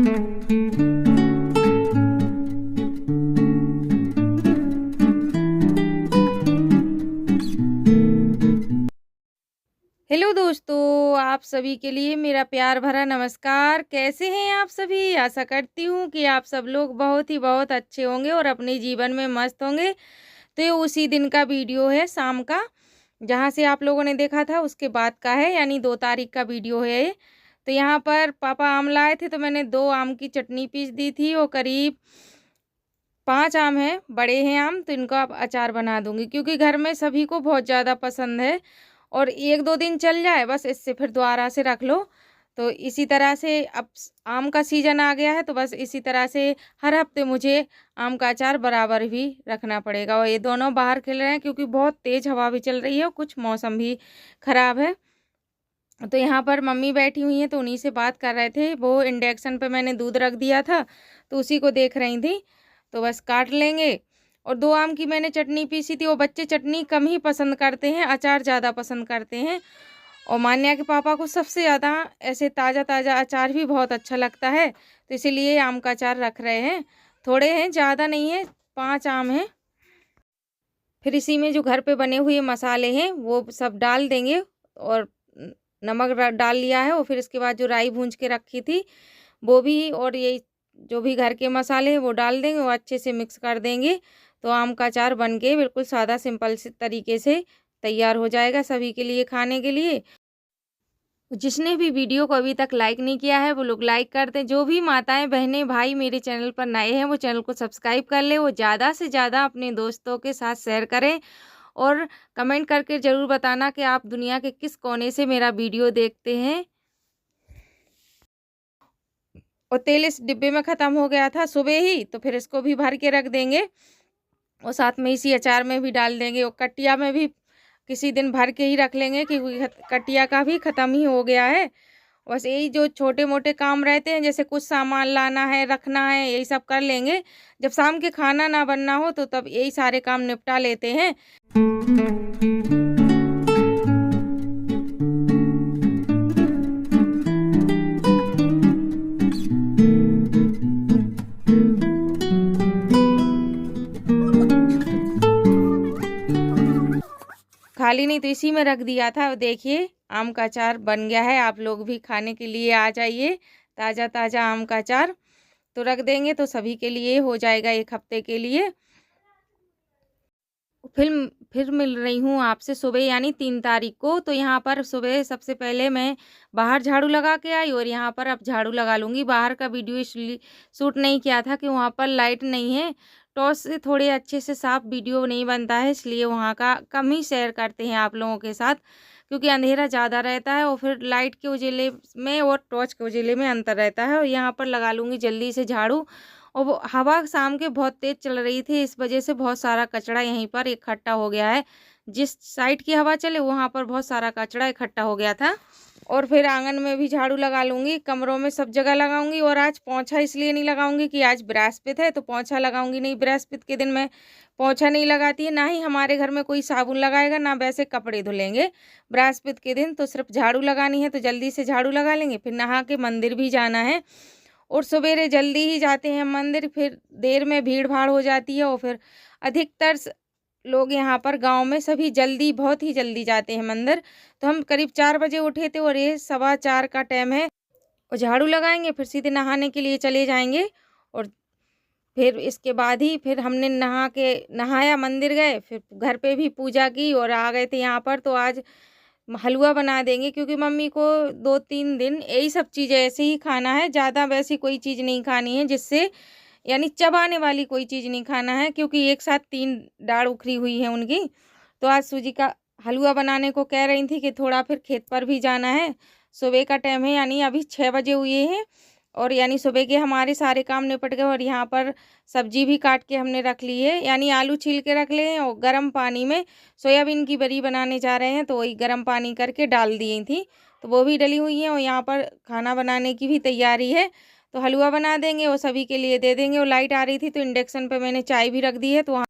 Hello दोस्तों, आप सभी के लिए मेरा प्यार भरा नमस्कार। कैसे हैं आप सभी? आशा करती हूँ कि आप सब लोग बहुत अच्छे होंगे और अपने जीवन में मस्त होंगे। तो ये उसी दिन का वीडियो है, शाम का, जहाँ से आप लोगों ने देखा था उसके बाद का है, यानी 2 तारीख का वीडियो है ये। तो यहाँ पर पापा आम लाए थे तो मैंने 2 आम की चटनी पीस दी थी और करीब 5 आम हैं, बड़े हैं आम, तो इनका अब अचार बना दूँगी क्योंकि घर में सभी को बहुत ज़्यादा पसंद है और 1-2 दिन चल जाए बस, इससे फिर दोबारा से रख लो। तो इसी तरह से अब आम का सीज़न आ गया है तो बस इसी तरह से हर हफ्ते मुझे आम का अचार बराबर भी रखना पड़ेगा। और ये दोनों बाहर खिल रहे हैं क्योंकि बहुत तेज़ हवा भी चल रही है और कुछ मौसम भी ख़राब है। तो यहाँ पर मम्मी बैठी हुई हैं तो उन्हीं से बात कर रहे थे। वो इंडक्शन पे मैंने दूध रख दिया था तो उसी को देख रही थी। तो बस काट लेंगे। और 2 आम की मैंने चटनी पीसी थी और बच्चे चटनी कम ही पसंद करते हैं, अचार ज़्यादा पसंद करते हैं। और मान्या के पापा को सबसे ज़्यादा ऐसे ताज़ा-ताज़ा अचार भी बहुत अच्छा लगता है, तो इसीलिए आम का अचार रख रहे हैं। थोड़े हैं, ज़्यादा नहीं है, 5 आम हैं। फिर इसी में जो घर पे बने हुए मसाले हैं वो सब डाल देंगे और नमक डाल लिया है और फिर इसके बाद जो राई भूंज के रखी थी वो भी, और ये जो भी घर के मसाले हैं वो डाल देंगे और अच्छे से मिक्स कर देंगे। तो आम का अचार बन के बिल्कुल सादा सिंपल से तरीके से तैयार हो जाएगा सभी के लिए खाने के लिए। जिसने भी वीडियो को अभी तक लाइक नहीं किया है वो लोग लाइक कर दें। जो भी माताएं बहनें भाई मेरे चैनल पर नए हैं वो चैनल को सब्सक्राइब कर ले, वो ज़्यादा से ज़्यादा अपने दोस्तों के साथ शेयर करें और कमेंट करके ज़रूर बताना कि आप दुनिया के किस कोने से मेरा वीडियो देखते हैं। और तेल इस डिब्बे में ख़त्म हो गया था सुबह ही, तो फिर इसको भी भर के रख देंगे और साथ में इसी अचार में भी डाल देंगे और कटिया में भी किसी दिन भर के ही रख लेंगे क्योंकि कटिया का भी ख़त्म ही हो गया है। बस यही जो छोटे-मोटे काम रहते हैं, जैसे कुछ सामान लाना है, रखना है, यही सब कर लेंगे। जब शाम के खाना ना बनना हो तो तब यही सारे काम निपटा लेते हैं। खाली नहीं तो इसी में रख दिया था। देखिए आम का अचार बन गया है, आप लोग भी खाने के लिए आ जाइए। ताज़ा-ताज़ा आम का अचार तो रख देंगे तो सभी के लिए हो जाएगा 1 हफ्ते के लिए। फिर मिल रही हूँ आपसे सुबह, यानी 3 तारीख को। तो यहाँ पर सुबह सबसे पहले मैं बाहर झाड़ू लगा के आई और यहाँ पर अब झाड़ू लगा लूँगी। बाहर का वीडियो इसलिए शूट नहीं किया था कि वहाँ पर लाइट नहीं है, टॉर्च से थोड़े अच्छे से साफ वीडियो नहीं बनता है, इसलिए वहाँ का कम ही शेयर करते हैं आप लोगों के साथ, क्योंकि अंधेरा ज़्यादा रहता है और फिर लाइट के उजाले में और टॉर्च के उजाले में अंतर रहता है। और यहाँ पर लगा लूँगी जल्दी से झाड़ू। और वो हवा शाम के बहुत तेज़ चल रही थी, इस वजह से बहुत सारा कचरा यहीं पर इकट्ठा हो गया है। जिस साइड की हवा चले वहाँ पर बहुत सारा कचरा इकट्ठा हो गया था। और फिर आंगन में भी झाड़ू लगा लूँगी, कमरों में सब जगह लगाऊँगी। और आज पोंछा इसलिए नहीं लगाऊँगी कि आज बृहस्पति है तो पोंछा लगाऊँगी नहीं। बृहस्पति के दिन मैं पोंछा नहीं लगाती है, ना ही हमारे घर में कोई साबुन लगाएगा, ना वैसे कपड़े धुलेंगे बृहस्पति के दिन। तो सिर्फ झाड़ू लगानी है तो जल्दी से झाड़ू लगा लेंगे। फिर नहा के मंदिर भी जाना है और सवेरे जल्दी ही जाते हैं मंदिर, फिर देर में भीड़-भाड़ हो जाती है। और फिर अधिकतर लोग यहाँ पर गाँव में सभी जल्दी, बहुत ही जल्दी जाते हैं मंदिर। तो हम करीब 4 बजे उठे थे और ये 4:15 का टाइम है। और झाड़ू लगाएँगे फिर सीधे नहाने के लिए चले जाएँगे। और फिर इसके बाद ही फिर हमने नहाया, मंदिर गए, फिर घर पे भी पूजा की और आ गए थे यहाँ पर। तो आज हलवा बना देंगे क्योंकि मम्मी को 2-3 दिन यही सब चीज़ें ऐसे ही खाना है, ज़्यादा वैसी कोई चीज़ नहीं खानी है, जिससे यानी चबाने वाली कोई चीज़ नहीं खाना है, क्योंकि एक साथ 3 दाढ़ उखड़ी हुई है उनकी। तो आज सूजी का हलवा बनाने को कह रही थी कि थोड़ा फिर खेत पर भी जाना है। सुबह का टाइम है, यानी अभी 6 बजे हुए हैं और यानी सुबह के हमारे सारे काम निपट गए। और यहाँ पर सब्जी भी काट के हमने रख ली है, यानी आलू छील के रख लिए हैं और गर्म पानी में सोयाबीन की बड़ी बनाने जा रहे हैं तो वही गर्म पानी करके डाल दी थी, तो वो भी डली हुई हैं। और यहाँ पर खाना बनाने की भी तैयारी है, तो हलवा बना देंगे और सभी के लिए दे देंगे। और लाइट आ रही थी तो इंडक्शन पे मैंने चाय भी रख दी है, तो वहाँ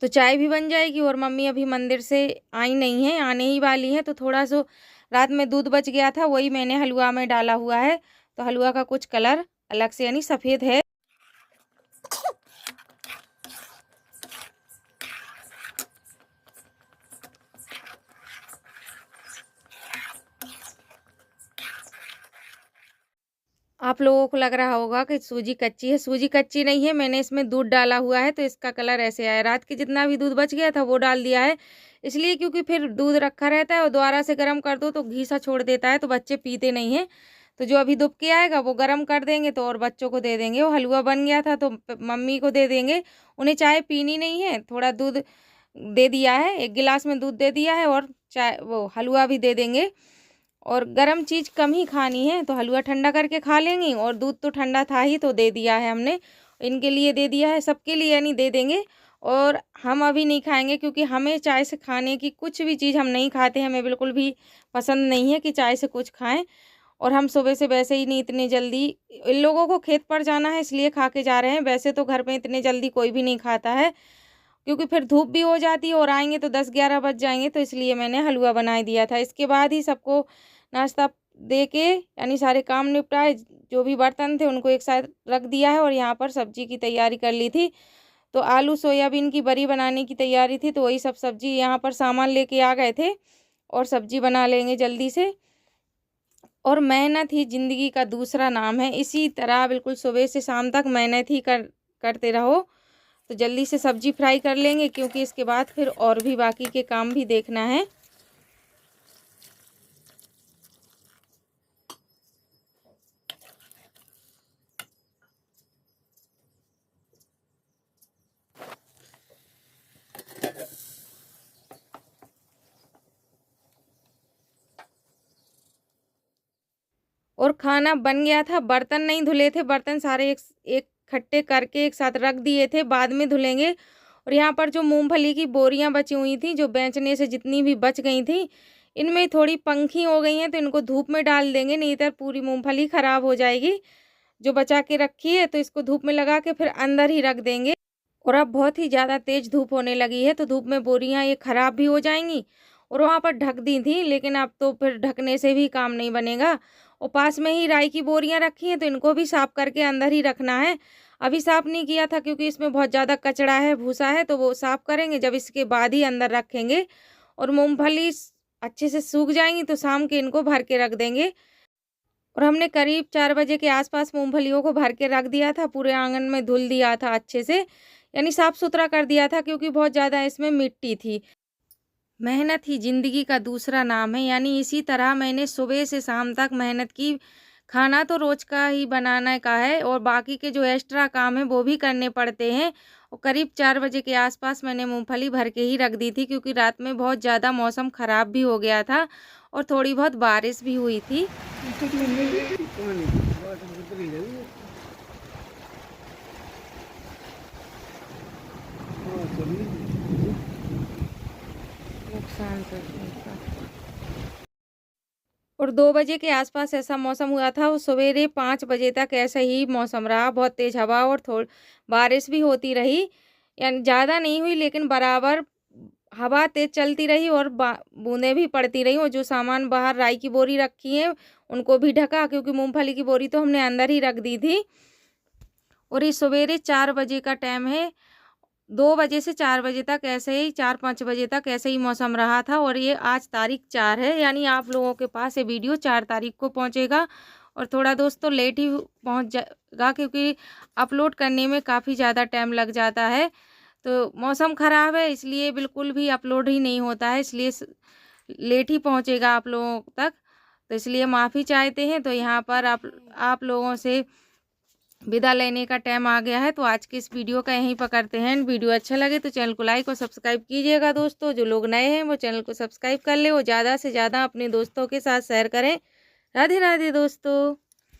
तो चाय भी बन जाएगी। और मम्मी अभी मंदिर से आई नहीं है, आने ही वाली हैं, तो थोड़ा सा रात में दूध बच गया था वही मैंने हलवा में डाला हुआ है, तो हलवा का कुछ कलर अलग से यानी सफ़ेद है। आप लोगों को लग रहा होगा कि सूजी कच्ची है, सूजी कच्ची नहीं है, मैंने इसमें दूध डाला हुआ है तो इसका कलर ऐसे आया। रात के जितना भी दूध बच गया था वो डाल दिया है, इसलिए क्योंकि फिर दूध रखा रहता है और दोबारा से गर्म कर दो तो घी सा छोड़ देता है, तो बच्चे पीते नहीं हैं। तो जो अभी दुबके आएगा वो गर्म कर देंगे तो और बच्चों को दे देंगे। वो हलवा बन गया था तो मम्मी को दे देंगे, उन्हें चाय पीनी नहीं है, थोड़ा दूध दे दिया है, 1 गिलास में दूध दे दिया है और चाय वो हलवा भी दे देंगे। और गरम चीज़ कम ही खानी है तो हलवा ठंडा करके खा लेंगी, और दूध तो ठंडा था ही तो दे दिया है हमने, इनके लिए दे दिया है, सबके लिए यानी दे देंगे। और हम अभी नहीं खाएंगे क्योंकि हमें चाय से खाने की कुछ भी चीज़ हम नहीं खाते, हमें बिल्कुल भी पसंद नहीं है कि चाय से कुछ खाएं। और हम सुबह से वैसे ही नहीं इतनी जल्दी, इन लोगों को खेत पर जाना है इसलिए खा के जा रहे हैं, वैसे तो घर में इतने जल्दी कोई भी नहीं खाता है क्योंकि फिर धूप भी हो जाती है और आएंगे तो 10-11 बज जाएंगे, तो इसलिए मैंने हलवा बना दिया था। इसके बाद ही सबको नाश्ता दे के यानी सारे काम निपटाए, जो भी बर्तन थे उनको एक साथ रख दिया है और यहाँ पर सब्जी की तैयारी कर ली थी। तो आलू सोयाबीन की बड़ी बनाने की तैयारी थी, तो वही सब सब्जी यहाँ पर सामान लेके आ गए थे और सब्जी बना लेंगे जल्दी से। और मेहनत ही ज़िंदगी का दूसरा नाम है, इसी तरह बिल्कुल सुबह से शाम तक मेहनत ही करते रहो। तो जल्दी से सब्जी फ्राई कर लेंगे क्योंकि इसके बाद फिर और भी बाकी के काम भी देखना है। और खाना बन गया था, बर्तन नहीं धुले थे, बर्तन सारे एक इकट्ठे करके एक साथ रख दिए थे, बाद में धुलेंगे। और यहाँ पर जो मूंगफली की बोरियां बची हुई थी, जो बेचने से जितनी भी बच गई थी, इनमें थोड़ी पंखी हो गई हैं तो इनको धूप में डाल देंगे, नहीं तो पूरी मूंगफली ख़राब हो जाएगी। जो बचा के रखी है तो इसको धूप में लगा के फिर अंदर ही रख देंगे। और अब बहुत ही ज़्यादा तेज़ धूप होने लगी है तो धूप में बोरियां ये ख़राब भी हो जाएंगी। और वहाँ पर ढक दी थी लेकिन अब तो फिर ढकने से भी काम नहीं बनेगा। और पास में ही राई की बोरियां रखी हैं तो इनको भी साफ़ करके अंदर ही रखना है। अभी साफ़ नहीं किया था क्योंकि इसमें बहुत ज़्यादा कचरा है, भूसा है, तो वो साफ़ करेंगे जब इसके बाद ही अंदर रखेंगे। और मूँगफली अच्छे से सूख जाएंगी तो शाम के इनको भर के रख देंगे। और हमने करीब 4 बजे के आसपास मूंगफलियों को भर के रख दिया था, पूरे आंगन में धुल दिया था अच्छे से, यानी साफ़ सुथरा कर दिया था क्योंकि बहुत ज़्यादा इसमें मिट्टी थी। मेहनत ही ज़िंदगी का दूसरा नाम है, यानी इसी तरह मैंने सुबह से शाम तक मेहनत की। खाना तो रोज़ का ही बनाने का है और बाकी के जो एक्स्ट्रा काम है वो भी करने पड़ते हैं। और करीब 4 बजे के आसपास मैंने मूंगफली भर के ही रख दी थी क्योंकि रात में बहुत ज़्यादा मौसम ख़राब भी हो गया था और थोड़ी बहुत बारिश भी हुई थी। नुकसान का और 2 बजे के आसपास ऐसा मौसम हुआ था और सवेरे 5 बजे तक ऐसा ही मौसम रहा, बहुत तेज़ हवा और थोड़ी बारिश भी होती रही, यानी ज़्यादा नहीं हुई लेकिन बराबर हवा तेज़ चलती रही और बूंदें भी पड़ती रही। और जो सामान बाहर राई की बोरी रखी है उनको भी ढका क्योंकि मूंगफली की बोरी तो हमने अंदर ही रख दी थी। और ये सवेरे 4 बजे का टाइम है, 2 बजे से 4 बजे तक ऐसे ही 4-5 बजे तक ऐसे ही मौसम रहा था। और ये आज तारीख 4 है, यानी आप लोगों के पास ये वीडियो 4 तारीख को पहुंचेगा। और थोड़ा दोस्तों लेट ही पहुंच जाएगा क्योंकि अपलोड करने में काफ़ी ज़्यादा टाइम लग जाता है। तो मौसम ख़राब है इसलिए बिल्कुल भी अपलोड ही नहीं होता है, इसलिए लेट ही पहुंचेगा आप लोगों तक। तो इसलिए माफ़ी चाहते हैं। तो यहाँ पर आप लोगों से विदा लेने का टाइम आ गया है। तो आज के इस वीडियो का यहीं पकड़ते हैं। वीडियो अच्छा लगे तो चैनल को लाइक और सब्सक्राइब कीजिएगा दोस्तों। जो लोग नए हैं वो चैनल को सब्सक्राइब कर ले, वो ज़्यादा से ज़्यादा अपने दोस्तों के साथ शेयर करें। राधे राधे दोस्तों।